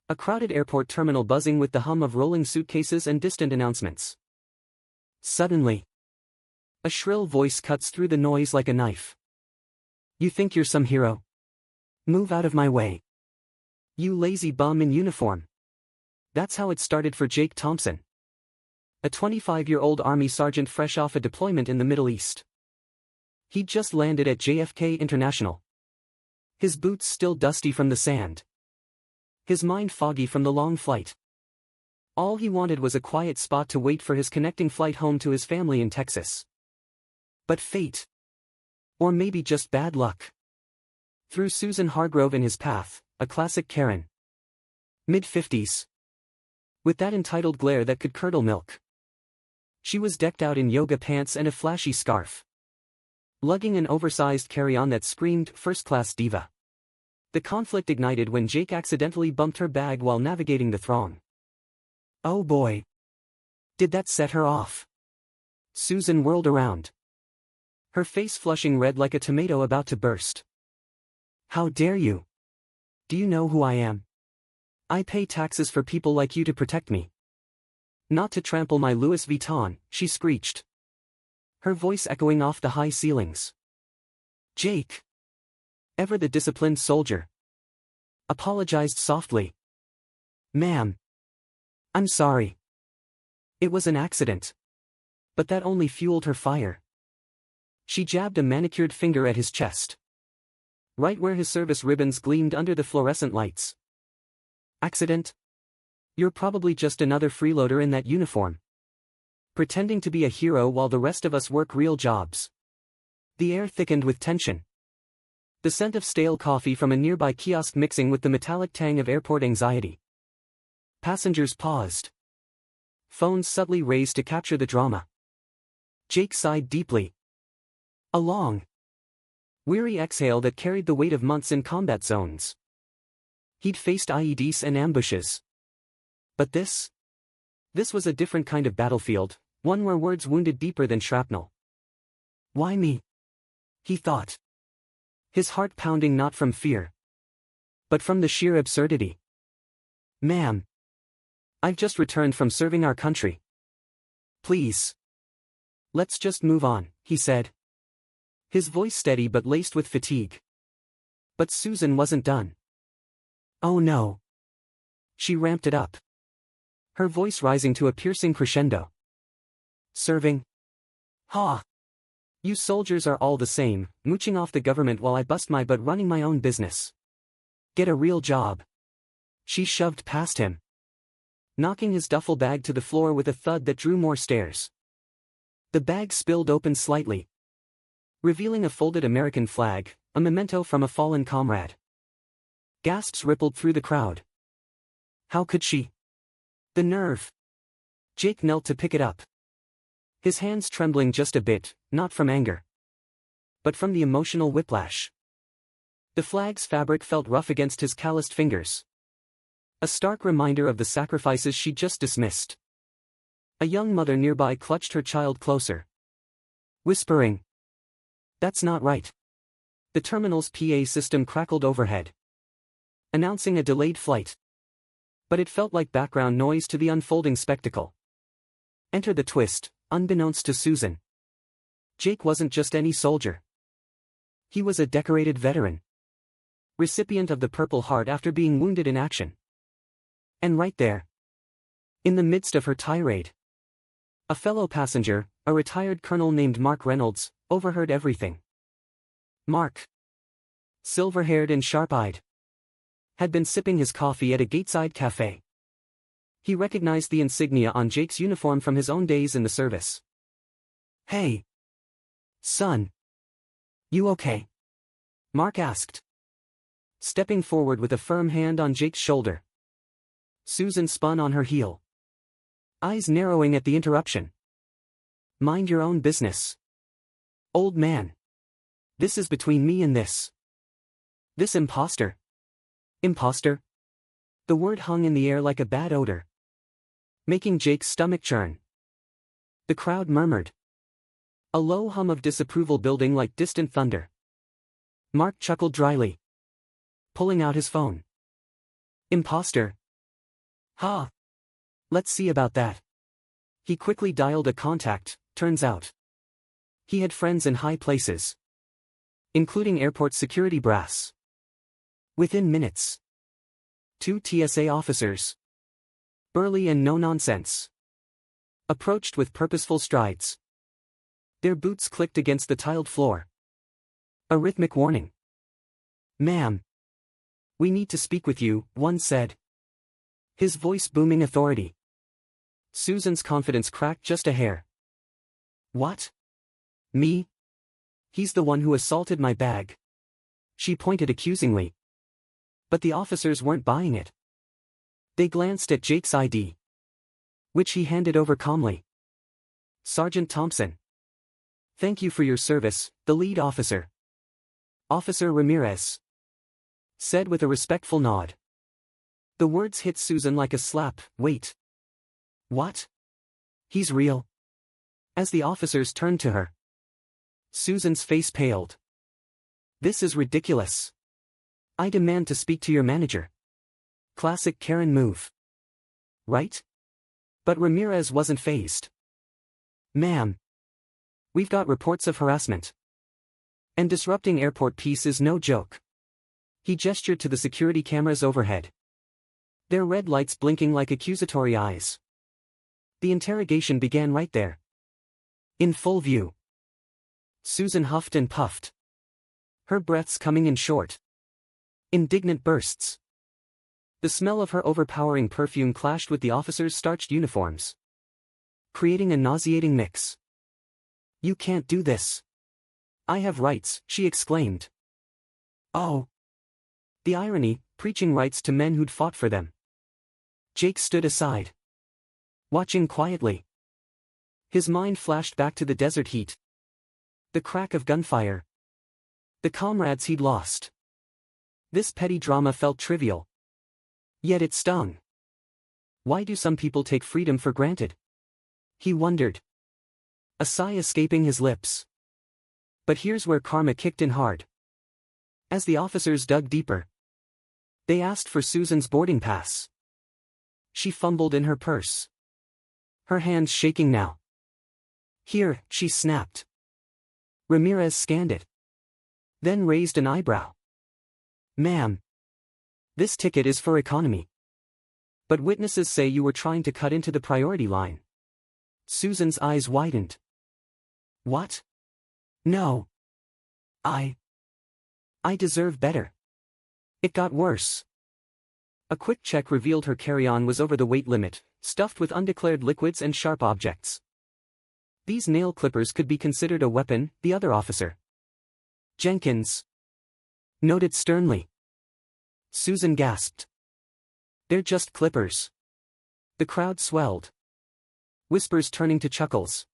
A crowded airport terminal buzzing with the hum of rolling suitcases and distant announcements. Suddenly, a shrill voice cuts through the noise like a knife. "You think you're some hero? Move out of my way. You lazy bum in uniform." That's how it started for Jake Thompson, a 25-year-old Army sergeant fresh off a deployment in the Middle East. He'd just landed at JFK International. His boots still dusty from the sand. His mind foggy from the long flight. All he wanted was a quiet spot to wait for his connecting flight home to his family in Texas. But fate, or maybe just bad luck, threw Susan Hargrove in his path, a classic Karen. Mid-50s. With that entitled glare that could curdle milk. She was decked out in yoga pants and a flashy scarf, lugging an oversized carry-on that screamed first-class diva. The conflict ignited when Jake accidentally bumped her bag while navigating the throng. Oh boy. Did that set her off? Susan whirled around, her face flushing red like a tomato about to burst. "How dare you? Do you know who I am? I pay taxes for people like you to protect me. Not to trample my Louis Vuitton," she screeched, her voice echoing off the high ceilings. Jake, ever the disciplined soldier, apologized softly. "Ma'am, I'm sorry. It was an accident." But that only fueled her fire. She jabbed a manicured finger at his chest, right where his service ribbons gleamed under the fluorescent lights. "Accident? You're probably just another freeloader in that uniform, pretending to be a hero while the rest of us work real jobs." The air thickened with tension, the scent of stale coffee from a nearby kiosk mixing with the metallic tang of airport anxiety. Passengers paused, phones subtly raised to capture the drama. Jake sighed deeply. A long, weary exhale that carried the weight of months in combat zones. He'd faced IEDs and ambushes. But this was a different kind of battlefield, one where words wounded deeper than shrapnel. "Why me?" he thought, his heart pounding not from fear, but from the sheer absurdity. "Ma'am, I've just returned from serving our country. Please, let's just move on," he said, his voice steady but laced with fatigue. But Susan wasn't done. "Oh no." She ramped it up, her voice rising to a piercing crescendo. "Serving? Ha! You soldiers are all the same, mooching off the government while I bust my butt running my own business. Get a real job." She shoved past him, knocking his duffel bag to the floor with a thud that drew more stares. The bag spilled open slightly, revealing a folded American flag, a memento from a fallen comrade. Gasps rippled through the crowd. How could she? The nerve. Jake knelt to pick it up, his hands trembling just a bit, not from anger, but from the emotional whiplash. The flag's fabric felt rough against his calloused fingers, a stark reminder of the sacrifices she'd just dismissed. A young mother nearby clutched her child closer, whispering, "That's not right." The terminal's PA system crackled overhead, announcing a delayed flight. But it felt like background noise to the unfolding spectacle. Enter the twist. Unbeknownst to Susan, Jake wasn't just any soldier. He was a decorated veteran, recipient of the Purple Heart after being wounded in action. And right there, in the midst of her tirade, a fellow passenger, a retired colonel named Mark Reynolds, overheard everything. Mark, silver-haired and sharp-eyed, had been sipping his coffee at a gateside cafe. He recognized the insignia on Jake's uniform from his own days in the service. "Hey, son. You okay?" Mark asked, stepping forward with a firm hand on Jake's shoulder. Susan spun on her heel, eyes narrowing at the interruption. "Mind your own business, old man. This is between me and this imposter." Imposter? The word hung in the air like a bad odor, making Jake's stomach churn. The crowd murmured, a low hum of disapproval building like distant thunder. Mark chuckled dryly, pulling out his phone. "Imposter, Ha! Let's see about that. He quickly dialed a contact. Turns out he had friends in high places, including airport security brass. Within minutes, 2 TSA officers, burly and no-nonsense, approached with purposeful strides. Their boots clicked against the tiled floor. A rhythmic warning. "Ma'am, we need to speak with you," one said, his voice booming authority. Susan's confidence cracked just a hair. "What? Me? He's the one who assaulted my bag." She pointed accusingly. But the officers weren't buying it. They glanced at Jake's ID, which he handed over calmly. "Sergeant Thompson. Thank you for your service," the lead officer, Officer Ramirez, said with a respectful nod. The words hit Susan like a slap. Wait. What? He's real? As the officers turned to her, Susan's face paled. "This is ridiculous. I demand to speak to your manager." Classic Karen move. Right? But Ramirez wasn't fazed. "Ma'am, we've got reports of harassment. And disrupting airport peace is no joke." He gestured to the security cameras overhead, their red lights blinking like accusatory eyes. The interrogation began right there, in full view. Susan huffed and puffed, her breaths coming in short, indignant bursts. The smell of her overpowering perfume clashed with the officers' starched uniforms, creating a nauseating mix. "You can't do this. I have rights," she exclaimed. Oh! The irony, preaching rights to men who'd fought for them. Jake stood aside, watching quietly. His mind flashed back to the desert heat, the crack of gunfire, the comrades he'd lost. This petty drama felt trivial, yet it stung. Why do some people take freedom for granted? He wondered, a sigh escaping his lips. But here's where karma kicked in hard. As the officers dug deeper, they asked for Susan's boarding pass. She fumbled in her purse, her hands shaking now. "Here," she snapped. Ramirez scanned it, then raised an eyebrow. "Ma'am, this ticket is for economy. But witnesses say you were trying to cut into the priority line." Susan's eyes widened. "What? No. I deserve better." It got worse. A quick check revealed her carry-on was over the weight limit, stuffed with undeclared liquids and sharp objects. These nail clippers could be considered a weapon, the other officer, Jenkins, noted sternly. Susan gasped. "They're just clippers." The crowd swelled, whispers turning to chuckles.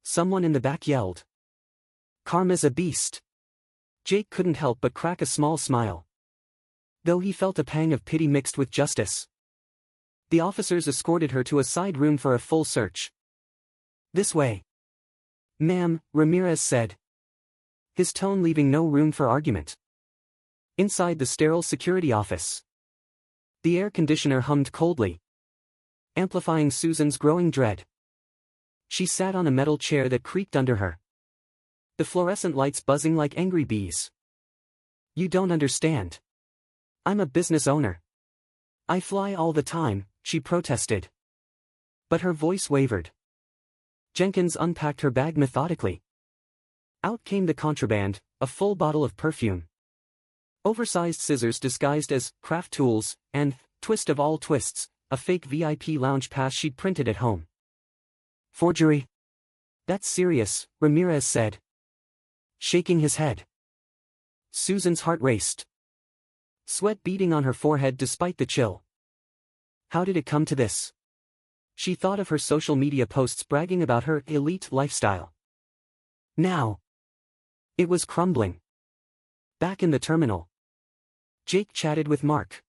Someone in the back yelled, "Karma's a beast." Jake couldn't help but crack a small smile, though he felt a pang of pity mixed with justice. The officers escorted her to a side room for a full search. "This way." "Ma'am," Ramirez said, his tone leaving no room for argument. Inside the sterile security office, the air conditioner hummed coldly, amplifying Susan's growing dread. She sat on a metal chair that creaked under her, the fluorescent lights buzzing like angry bees. "You don't understand. I'm a business owner. I fly all the time," she protested. But her voice wavered. Jenkins unpacked her bag methodically. Out came the contraband, a full bottle of perfume, oversized scissors disguised as craft tools, and, twist of all twists, a fake VIP lounge pass she'd printed at home. "Forgery? That's serious," Ramirez said, shaking his head. Susan's heart raced, sweat beading on her forehead despite the chill. How did it come to this? She thought of her social media posts bragging about her elite lifestyle. Now it was crumbling. Back in the terminal, Jake chatted with Mark.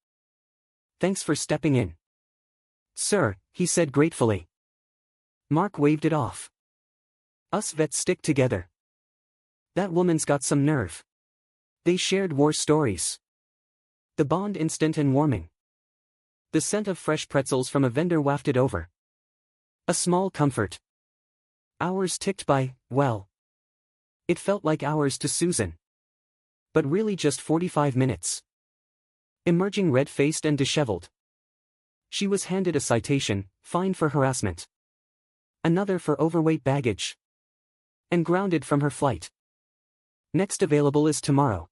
"Thanks for stepping in." "Sir," he said gratefully. Mark waved it off. "Us vets stick together. That woman's got some nerve." They shared war stories, the bond instant and warming. The scent of fresh pretzels from a vendor wafted over. A small comfort. Hours ticked by, well. It felt like hours to Susan. But really just 45 minutes. Emerging red-faced and disheveled. She was handed a citation, fined for harassment. Another for overweight baggage. And grounded from her flight. Next available is tomorrow.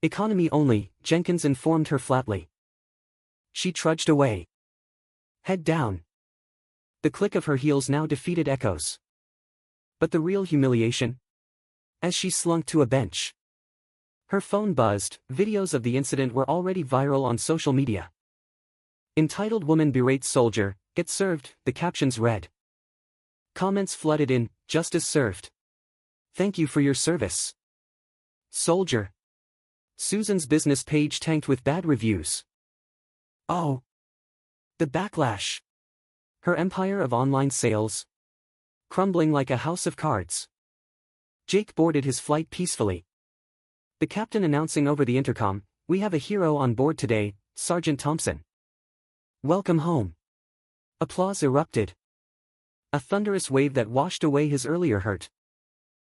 Economy only, Jenkins informed her flatly. She trudged away. Head down. The click of her heels now defeated echoes. But the real humiliation? As she slunk to a bench. Her phone buzzed, videos of the incident were already viral on social media. Entitled Woman Berates Soldier, Get Served, the captions read. Comments flooded in, Justice served. Thank you for your service. Soldier. Susan's business page tanked with bad reviews. Oh. The backlash. Her empire of online sales. Crumbling like a house of cards. Jake boarded his flight peacefully. The captain announcing over the intercom, we have a hero on board today, Sergeant Thompson. Welcome home. Applause erupted. A thunderous wave that washed away his earlier hurt.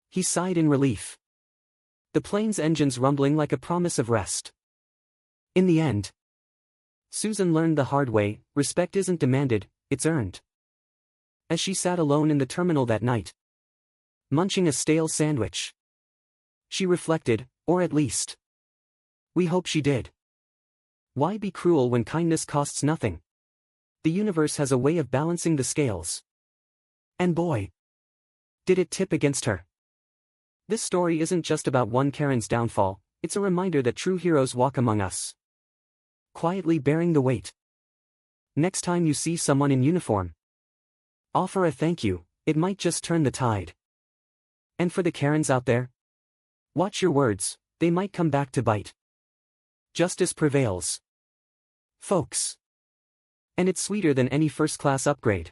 He sighed in relief. The plane's engines rumbling like a promise of rest. In the end, Susan learned the hard way, respect isn't demanded, it's earned. As she sat alone in the terminal that night, munching a stale sandwich, she reflected, or at least, we hope she did. Why be cruel when kindness costs nothing? The universe has a way of balancing the scales. And boy, did it tip against her. This story isn't just about one Karen's downfall, it's a reminder that true heroes walk among us. Quietly bearing the weight. Next time you see someone in uniform, offer a thank you, it might just turn the tide. And for the Karens out there, watch your words, they might come back to bite. Justice prevails. Folks. And it's sweeter than any first-class upgrade.